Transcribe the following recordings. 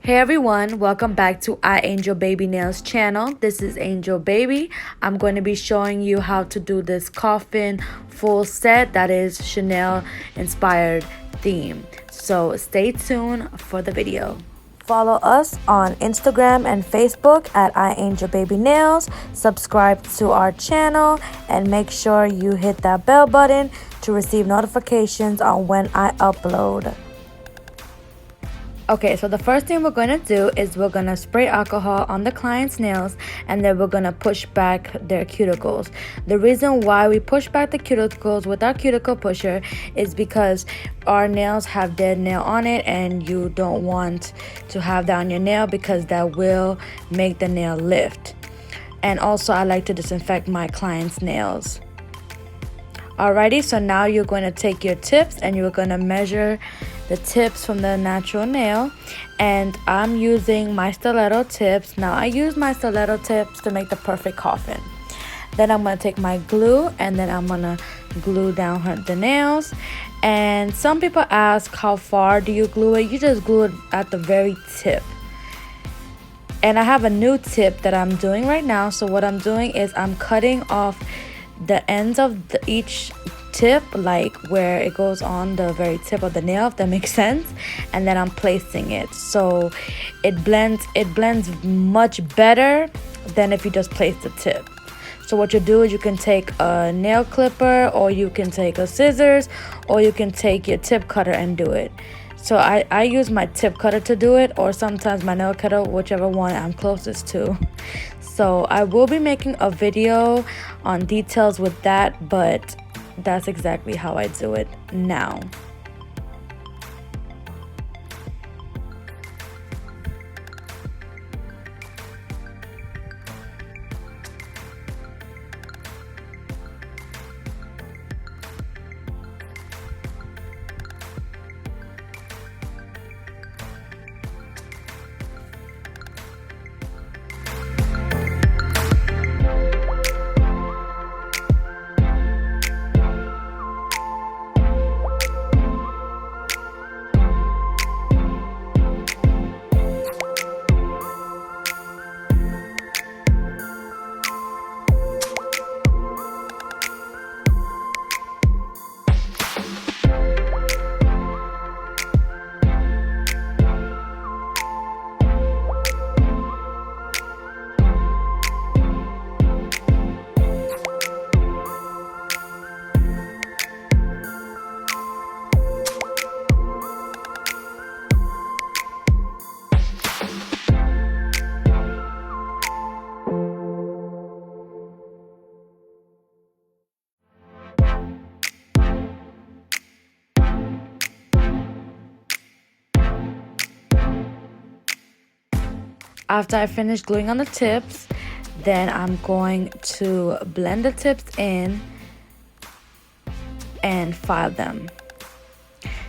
Hey everyone, welcome back to iAngelBabyNails channel. This is Angel Baby. I'm going to be showing you how to do this coffin full set that is Chanel inspired theme. So stay tuned for the video. Follow us on Instagram and Facebook at iAngelBabyNails. Subscribe to our channel and make sure you hit that bell button to receive notifications on when I upload. Okay, so the first thing we're going to do is we're going to spray alcohol on the client's nails, and then we're going to push back their cuticles. The reason why we push back the cuticles with our cuticle pusher is because our nails have dead nail on it, and you don't want to have that on your nail because that will make the nail lift. And also I like to disinfect my client's nails. Alrighty, so now you're going to take your tips and you're going to measure the tips from the natural nail, and I'm using my stiletto tips. Now I use my stiletto tips to make the perfect coffin. Then I'm going to take my glue and then I'm going to glue down the nails. And some people ask, how far do you glue it? You just glue it at the very tip. And I have a new tip that I'm doing right now. So what I'm doing is I'm cutting off the ends of each tip, like where it goes on the very tip of the nail, if that makes sense, and then I'm placing it so it blends much better than if you just place the tip. So what you do is you can take a nail clipper, or you can take a scissors, or you can take your tip cutter and do it. So I use my tip cutter to do it, or sometimes my nail cutter, whichever one I'm closest to. So I will be making a video on details with that, but that's exactly how I do it now. After I finish gluing on the tips, then I'm going to blend the tips in and file them.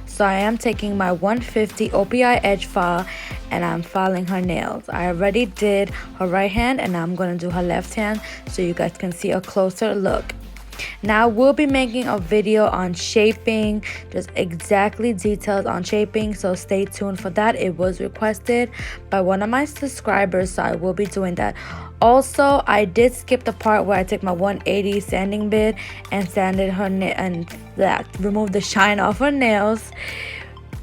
So I am taking my 150 OPI edge file and I'm filing her nails. I already did her right hand and I'm going to do her left hand so you guys can see a closer look. Now we'll be making a video on shaping, just exactly details on shaping, so stay tuned for that. It was requested by one of my subscribers, so I will be doing that. Also, I did skip the part where I took my 180 sanding bit and sanded her and that removed the shine off her nails.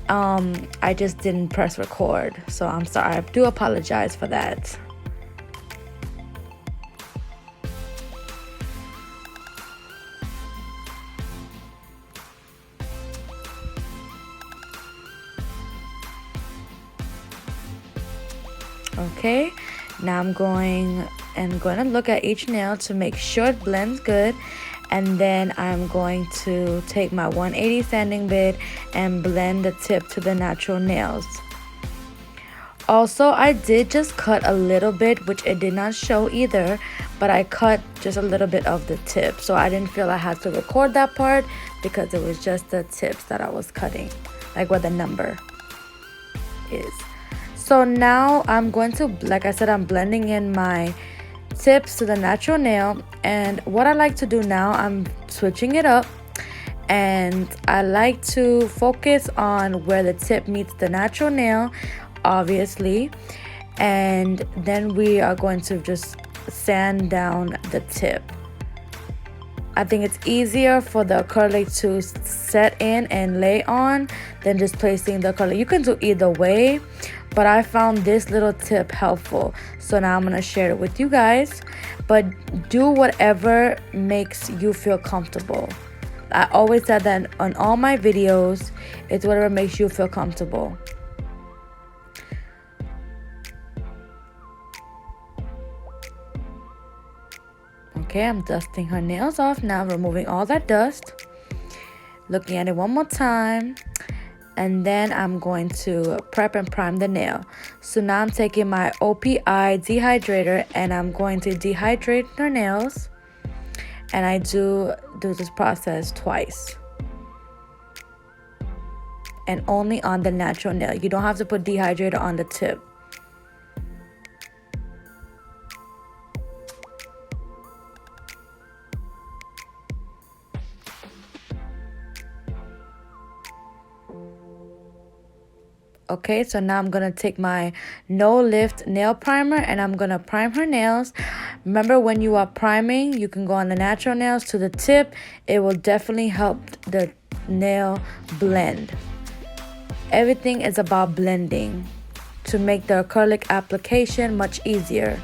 I just didn't press record, so I'm sorry. I do apologize for that. Okay, now I'm going to look at each nail to make sure it blends good, and then I'm going to take my 180 sanding bit and blend the tip to the natural nails. Also, I did just cut a little bit, which it did not show either, but I cut just a little bit of the tip, so I didn't feel I had to record that part because it was just the tips that I was cutting, like where the number is. So now I'm going to, like I said, I'm blending in my tips to the natural nail, and what I like to do now, I'm switching it up and I like to focus on where the tip meets the natural nail obviously, and then we are going to just sand down the tip. I think it's easier for the acrylic to set in and lay on than just placing the acrylic. You can do either way, but I found this little tip helpful, so now I'm going to share it with you guys. But do whatever makes you feel comfortable. I always said that on all my videos, it's whatever makes you feel comfortable. Okay, I'm dusting her nails off now, removing all that dust. Looking at it one more time. And then I'm going to prep and prime the nail. So now I'm taking my OPI dehydrator and I'm going to dehydrate her nails. And I do this process twice. And only on the natural nail. You don't have to put dehydrator on the tip. Okay, so now I'm going to take my no lift nail primer and I'm going to prime her nails. Remember, when you are priming, you can go on the natural nails to the tip. It will definitely help the nail blend. Everything is about blending to make the acrylic application much easier.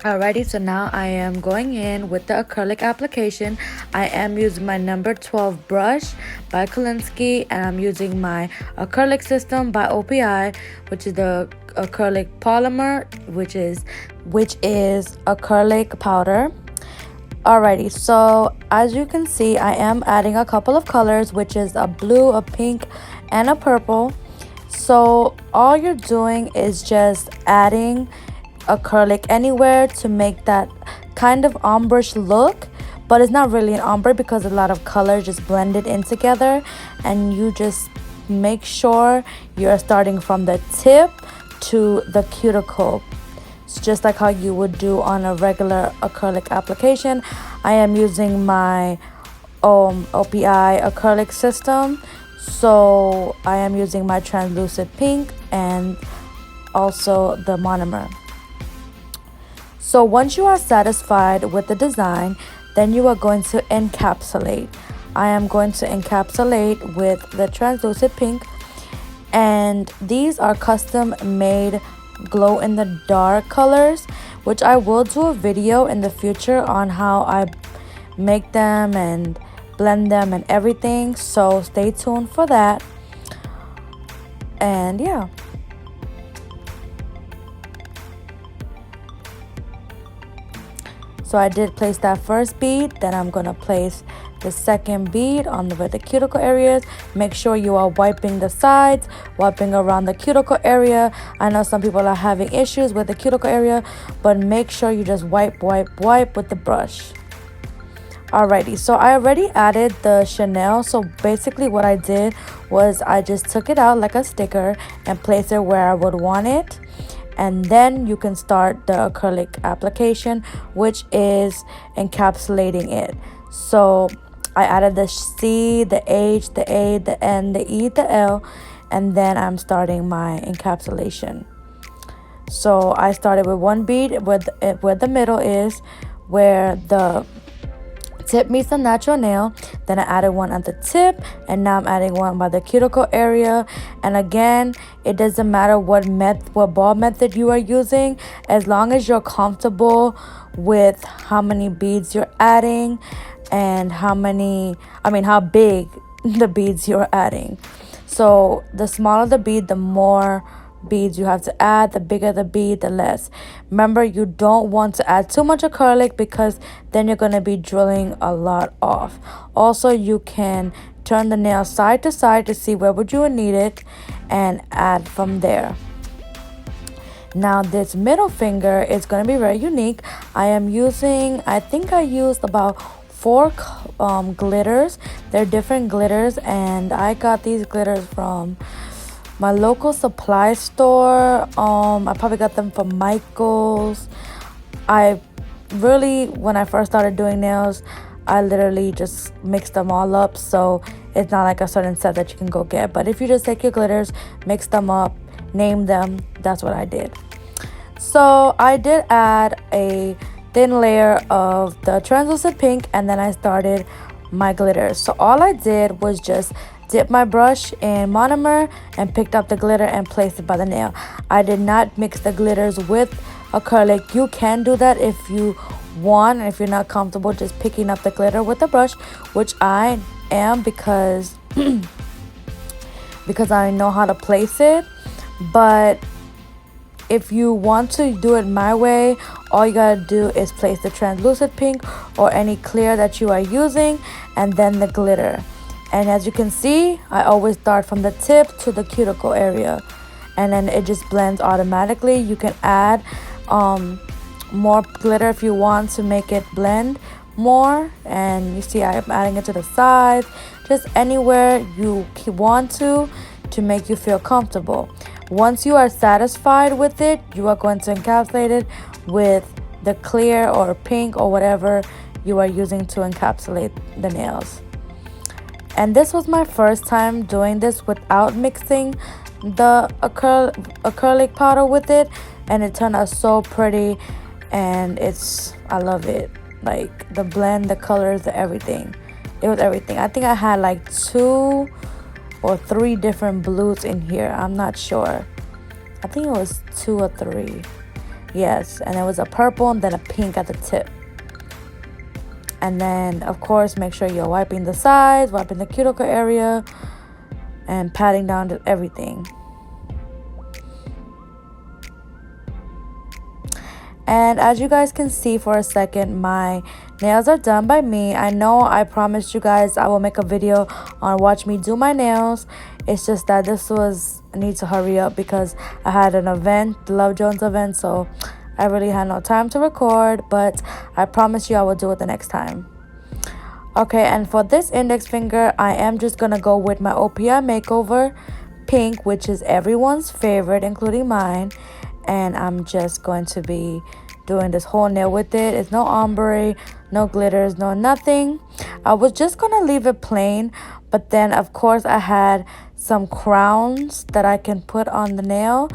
Alrighty, so now I am going in with the acrylic application. I am using my number 12 brush by KOLISKY, and I'm using my acrylic system by OPI, which is the acrylic polymer, which is acrylic powder. Alrighty, so as you can see, I am adding a couple of colors, which is a blue, a pink, and a purple. So all you're doing is just adding acrylic anywhere to make that kind of ombre-ish look, but it's not really an ombre because a lot of colors just blended in together. And you just make sure you're starting from the tip to the cuticle. It's just like how you would do on a regular acrylic application. I am using my OPI acrylic system, so I am using my translucent pink and also the monomer. So once you are satisfied with the design, then you are going to encapsulate. I am going to encapsulate with the translucent pink, and these are custom made glow in the dark colors, which I will do a video in the future on how I make them and blend them and everything, so stay tuned for that. And yeah. So I did place that first bead, then I'm going to place the second bead on the cuticle areas. Make sure you are wiping the sides, wiping around the cuticle area. I know some people are having issues with the cuticle area, but make sure you just wipe with the brush. Alrighty, so I already added the Chanel. So basically what I did was I just took it out like a sticker and placed it where I would want it. And then you can start the acrylic application, which is encapsulating it. So I added the C, the H, the A, the N, the E, the L, and then I'm starting my encapsulation. So I started with one bead where the middle is, where the tip meets the natural nail. Then I added one at the tip, and now I'm adding one by the cuticle area. And again, it doesn't matter what ball method you are using, as long as you're comfortable with how many beads you're adding and how big the beads you're adding. So the smaller the bead, the more beads you have to add. The bigger the bead, the less. Remember, you don't want to add too much acrylic because then you're going to be drilling a lot off. Also, you can turn the nail side to side to see where would you need it and add from there. Now this middle finger is going to be very unique. I think I used about 4 glitters. They're different glitters, and I got these glitters from my local supply store. I probably got them from Michael's. When I first started doing nails, I literally just mix them all up, so it's not like a certain set that you can go get. But if you just take your glitters, mix them up, name them, that's what I did. So I did add a thin layer of the translucent pink, and then I started my glitters. So all I did was just dip my brush in monomer and picked up the glitter and placed it by the nail. I did not mix the glitters with acrylic. You can do that if you want, if you're not comfortable just picking up the glitter with the brush, which I am because I know how to place it. But if you want to do it my way, all you gotta do is place the translucent pink or any clear that you are using, and then the glitter. And as you can see, I always start from the tip to the cuticle area, and then it just blends automatically. You can add more glitter if you want to make it blend more, and you see I'm adding it to the sides, just anywhere you want to make you feel comfortable. Once you are satisfied with it, you are going to encapsulate it with the clear or pink or whatever you are using to encapsulate the nails. And this was my first time doing this without mixing the acrylic powder with it, and it turned out so pretty, and I love it. Like the blend, the colors, the everything. It was everything. I think I had like 2 or 3 different blues in here. I'm not sure. I think it was 2 or 3. Yes, and it was a purple and then a pink at the tip. And then of course make sure you're wiping the sides, wiping the cuticle area, and patting down to everything. And as you guys can see for a second, my nails are done by me. I know I promised you guys I will make a video on watch me do my nails. It's just that I need to hurry up because I had an event, the Love Jones event, so I really had no time to record, but I promise you I will do it the next time. Okay, and for this index finger, I am just gonna go with my OPI Makeover pink, which is everyone's favorite, including mine. And I'm just going to be doing this whole nail with it. It's no ombre, no glitters, no nothing. I was just gonna leave it plain, but then of course I had some crowns that I can put on the nail,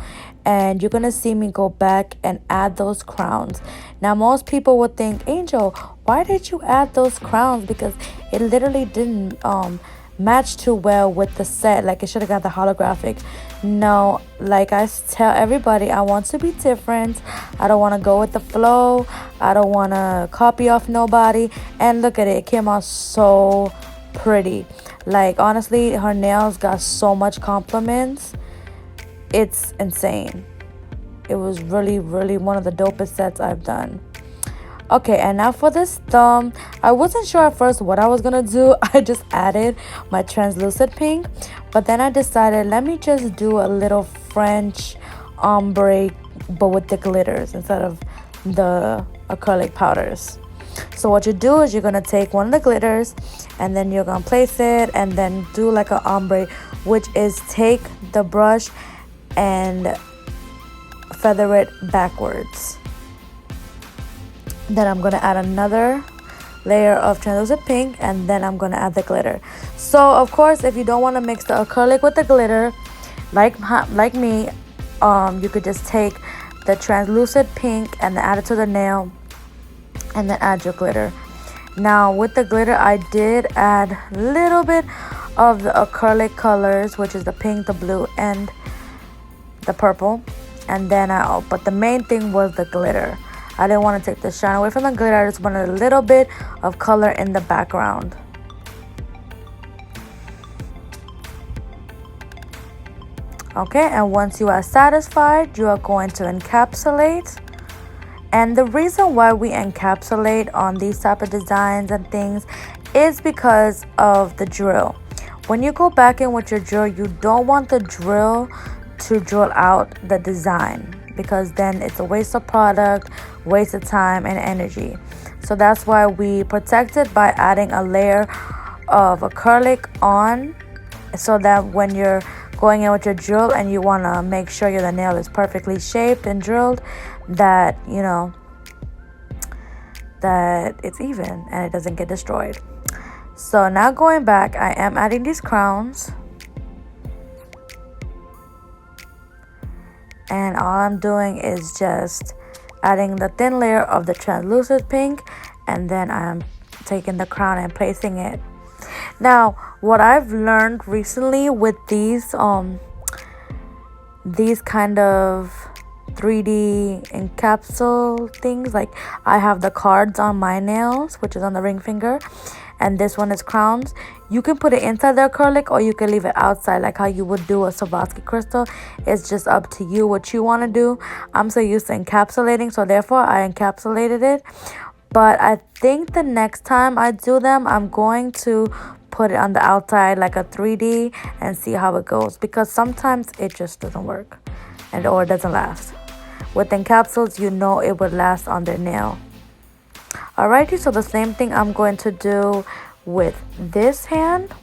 and you're gonna see me go back and add those crowns. Now most people would think, Angel, why did you add those crowns? Because it literally didn't match too well with the set. Like it should have got the holographic. No, like I tell everybody, I want to be different. I don't want to go with the flow. I don't want to copy off nobody. And look at it, it came out so pretty. Like honestly, her nails got so much compliments. It's insane. It was really one of the dopest sets I've done. Okay, and now for this thumb, I wasn't sure at first what I was gonna do. I just added my translucent pink, but then I decided let me just do a little French ombre but with the glitters instead of the acrylic powders. So what you do is you're gonna take one of the glitters and then you're gonna place it and then do like an ombre, which is take the brush and feather it backwards. Then I'm going to add another layer of translucent pink, and then I'm going to add the glitter. So of course, if you don't want to mix the acrylic with the glitter like me, you could just take the translucent pink and add it to the nail and then add your glitter. Now with the glitter, I did add a little bit of the acrylic colors, which is the pink, the blue, and the purple. And then but the main thing was the glitter. I didn't want to take the shine away from the glitter. I just wanted a little bit of color in the background. Okay, and once you are satisfied, you are going to encapsulate. And the reason why we encapsulate on these type of designs and things is because of the drill. When you go back in with your drill, you don't want the drill to drill out the design, because then it's a waste of product, waste of time and energy. So that's why we protect it by adding a layer of acrylic on, so that when you're going in with your drill and you want to make sure the nail is perfectly shaped and drilled, that that it's even and it doesn't get destroyed. So now going back, I am adding these crowns. And all I'm doing is just adding the thin layer of the translucent pink, and then I'm taking the crown and placing it. Now, what I've learned recently with these kind of 3D encapsule things, like I have the cards on my nails, which is on the ring finger, and this one is crowns. You can put it inside the acrylic or you can leave it outside like how you would do a Swarovski crystal. It's just up to you what you want to do. I'm so used to encapsulating, so therefore I encapsulated it. But I think the next time I do them, I'm going to put it on the outside like a 3D and see how it goes, because sometimes it just doesn't work or it doesn't last. With encapsules, you know it would last on their nail. Alrighty, so the same thing I'm going to do with this hand.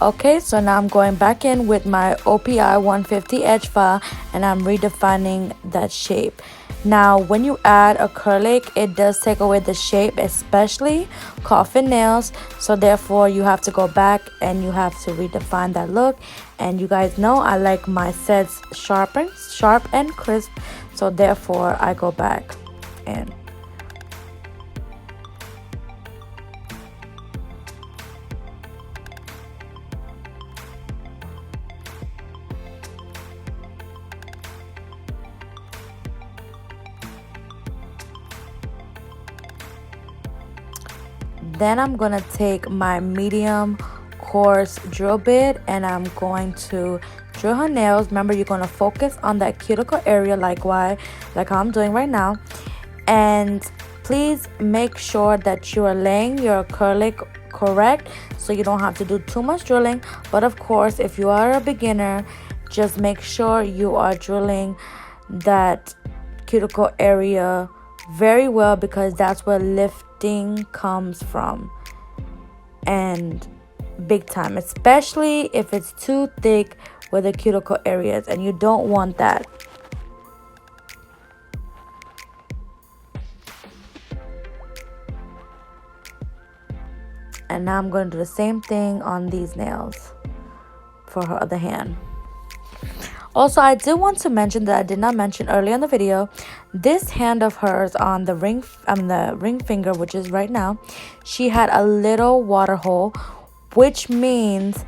Okay, so now I'm going back in with my OPI 150 edge file and I'm redefining that shape. Now when you add acrylic, it does take away the shape, especially coffin nails, so therefore you have to go back and you have to redefine that look. And you guys know I like my sets sharp and crisp, so therefore I go back in. Then I'm gonna take my medium coarse drill bit and I'm going to drill her nails. Remember, you're gonna focus on that cuticle area like how I'm doing right now. And please make sure that you are laying your acrylic correct so you don't have to do too much drilling. But of course, if you are a beginner, just make sure you are drilling that cuticle area very well, because that's where lifting comes from, and big time, especially if it's too thick with the cuticle areas, and you don't want that. And now I'm going to do the same thing on these nails for her other hand. Also, I do want to mention that I did not mention earlier in the video, this hand of hers on the ring finger, which is right now, she had a little water hole, which means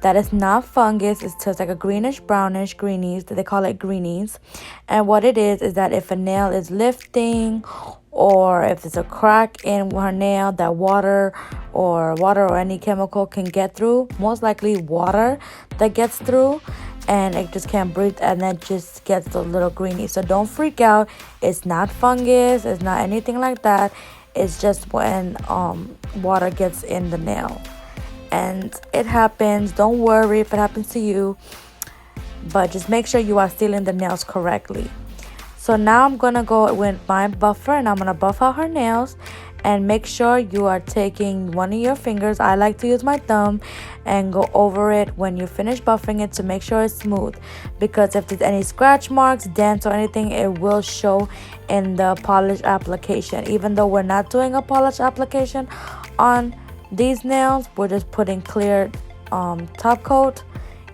that it's not fungus. It's just like a greenish, brownish, greenies. They call it greenies. And what it is that if a nail is lifting, or if there's a crack in her nail that water or any chemical can get through, most likely water that gets through, and it just can't breathe, and that just gets the little greenies. So don't freak out. It's not fungus. It's not anything like that. It's just when water gets in the nail. And it happens. Don't worry if it happens to you, but just make sure you are sealing the nails correctly. So now I'm gonna go with my buffer and I'm gonna buff out her nails. And make sure you are taking one of your fingers, I like to use my thumb, and go over it when you finish buffing it to make sure it's smooth. Because if there's any scratch marks, dents, or anything, it will show in the polish application. Even though we're not doing a polish application on these nails, we're just putting clear top coat.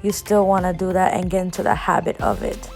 You still want to do that and get into the habit of it.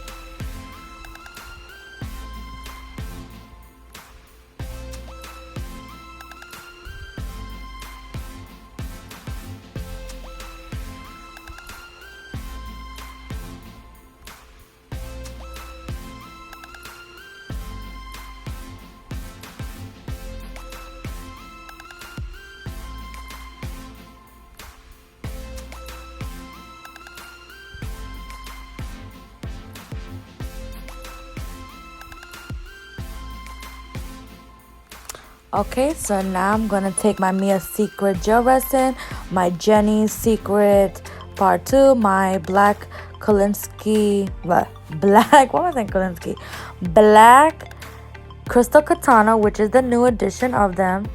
Okay, so now I'm gonna take my Mia Secret gel resin, my Jenny's Secret Part 2, my black KOLISKY, black crystal katana, which is the new edition of them,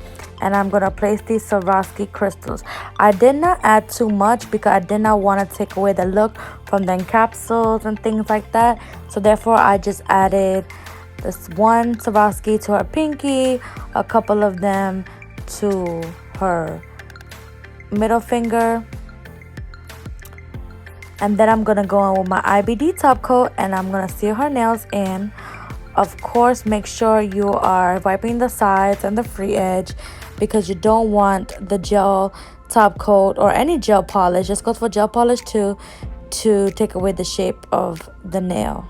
and I'm gonna place these Swarovski crystals. I did not add too much because I did not want to take away the look from the capsules and things like that, so therefore I just added this one Swarovski to her pinky, a couple of them to her middle finger, and then I'm gonna go in with my IBD top coat and I'm gonna seal her nails in. Of course, make sure you are wiping the sides and the free edge, because you don't want the gel top coat or any gel polish, this goes for gel polish too, to take away the shape of the nail.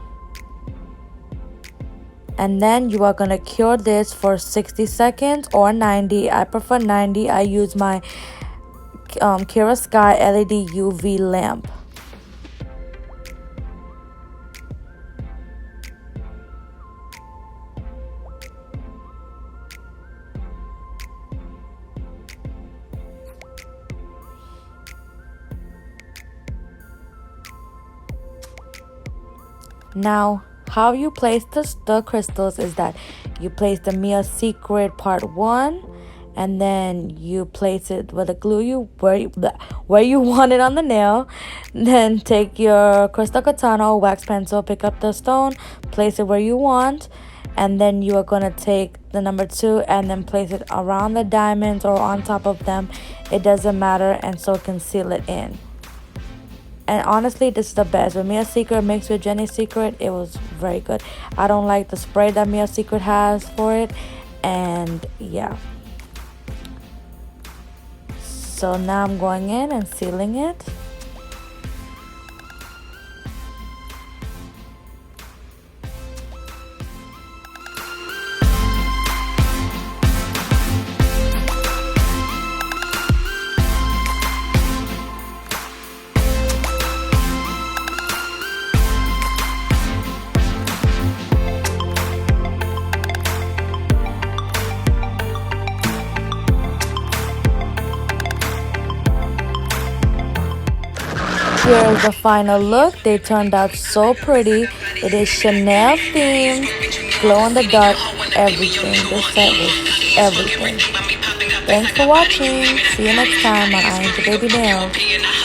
And then you are going to cure this for 60 seconds or 90. I prefer 90. I use my KIARA Sky LED UV lamp. Now, how you place the crystals is that you place the Mia Secret Part 1 and then you place it with the glue where you want it on the nail. Then take your crystal katana or wax pencil, pick up the stone, place it where you want, and then you are going to take the number 2 and then place it around the diamonds or on top of them. It doesn't matter, and so conceal it in. And honestly, this is the best. With Mia's Secret mixed with Jenny's Secret, it was very good. I don't like the spray that Mia's Secret has for it. And yeah. So now I'm going in and sealing it. Here is the final look. They turned out so pretty. It is Chanel themed, glow in the dark, everything. This set was everything. Thanks for watching. See you next time on iAngelBabyNails.